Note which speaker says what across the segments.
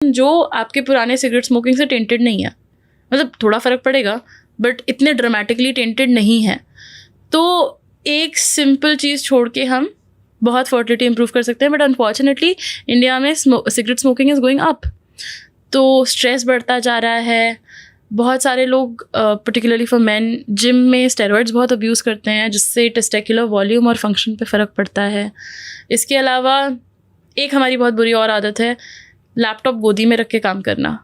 Speaker 1: जो आपके पुराने सिगरेट स्मोकिंग से टेंटेड नहीं है, मतलब थोड़ा फ़र्क पड़ेगा बट इतने ड्रामेटिकली टेंटेड नहीं है। तो एक सिंपल चीज़ छोड़ के हम बहुत फर्टिलिटी इंप्रूव कर सकते हैं। बट अनफॉर्चुनेटली इंडिया में cigarette smoking is going up, तो स्ट्रेस बढ़ता जा रहा है। बहुत सारे लोग पर्टिकुलरली फॉर मैन जिम में स्टेरॉइड्स बहुत अब्यूज़ करते हैं, जिससे टेस्टिकुलर वॉल्यूम और फंक्शन पे फ़र्क पड़ता है। इसके अलावा एक हमारी बहुत बुरी और आदत है लैपटॉप गोदी में रख के काम करना।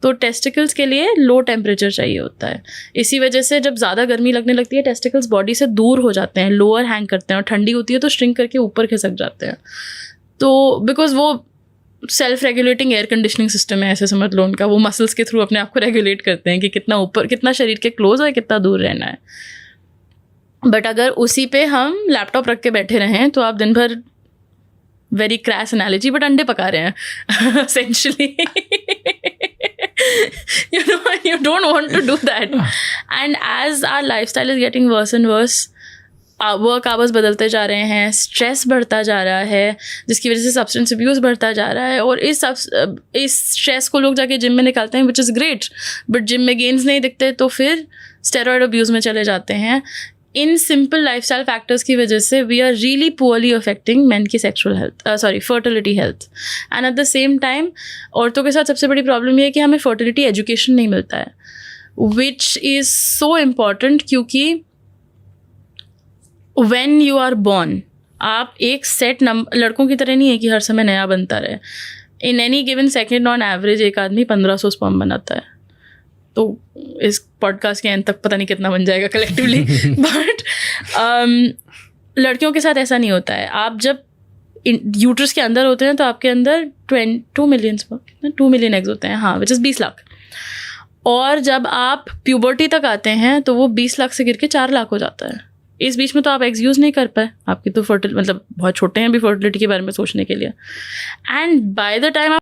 Speaker 1: तो टेस्टिकल्स के लिए लो टेम्परेचर चाहिए होता है। इसी वजह से जब ज़्यादा गर्मी लगने लगती है टेस्टिकल्स बॉडी से दूर हो जाते हैं, लोअर हैंग करते हैं, और ठंडी होती है तो श्रिंक करके ऊपर खिसक जाते हैं। तो बिकॉज वो self regulating air conditioning system है, ऐसे समझ लो उनका, वो मसल्स के थ्रू अपने आप को रेगुलेट करते हैं कि कितना ऊपर, कितना शरीर के क्लोज है, कितना दूर रहना है। बट अगर उसी पे हम लैपटॉप रख के बैठे रहें तो आप दिन भर, वेरी क्रैश एनालॉजी, बट अंडे पका रहे हैं essentially. You don't want to do that. And as our lifestyle is getting worse and worse, work hours बदलते जा रहे हैं, स्ट्रेस बढ़ता जा रहा है, जिसकी वजह से सब्सटेंस अब्यूज़ बढ़ता जा रहा है। और इस स्ट्रेस को लोग जाके जिम में निकालते हैं, which is great, but gym में गेन्स नहीं दिखते तो फिर स्टेरॉयड अब्यूज़ में चले जाते हैं। इन सिंपल लाइफस्टाइल फैक्टर्स की वजह से we are really poorly affecting man की sexual health, fertility health. And at the same time औरतों के साथ सबसे बड़ी प्रॉब्लम ये है कि हमें फर्टिलिटी एजुकेशन नहीं मिलता है, विच इज़ सो इम्पॉर्टेंट, क्योंकि व्हेन यू आर बॉर्न आप एक सेट नंबर, लड़कों की तरह नहीं है कि हर समय नया बनता रहे। In any given second on average एक आदमी 1500 स्पर्म बनाता है। तो इस पॉडकास्ट के एंड तक पता नहीं कितना बन जाएगा कलेक्टिवली, बट लड़कियों के साथ ऐसा नहीं होता है। आप जब यूट्रस के अंदर होते हैं तो आपके अंदर 2 मिलियन एग्स होते हैं, हाँ, विच इज़ 20 लाख। और जब आप प्यूबर्टी तक आते हैं तो वो 20 लाख से गिर के 4 लाख हो जाता है। इस बीच में तो आप एग्स यूज़ नहीं कर पाए, आपकी तो मतलब बहुत छोटे हैं अभी फर्टिलिटी के बारे में सोचने के लिए। And by the time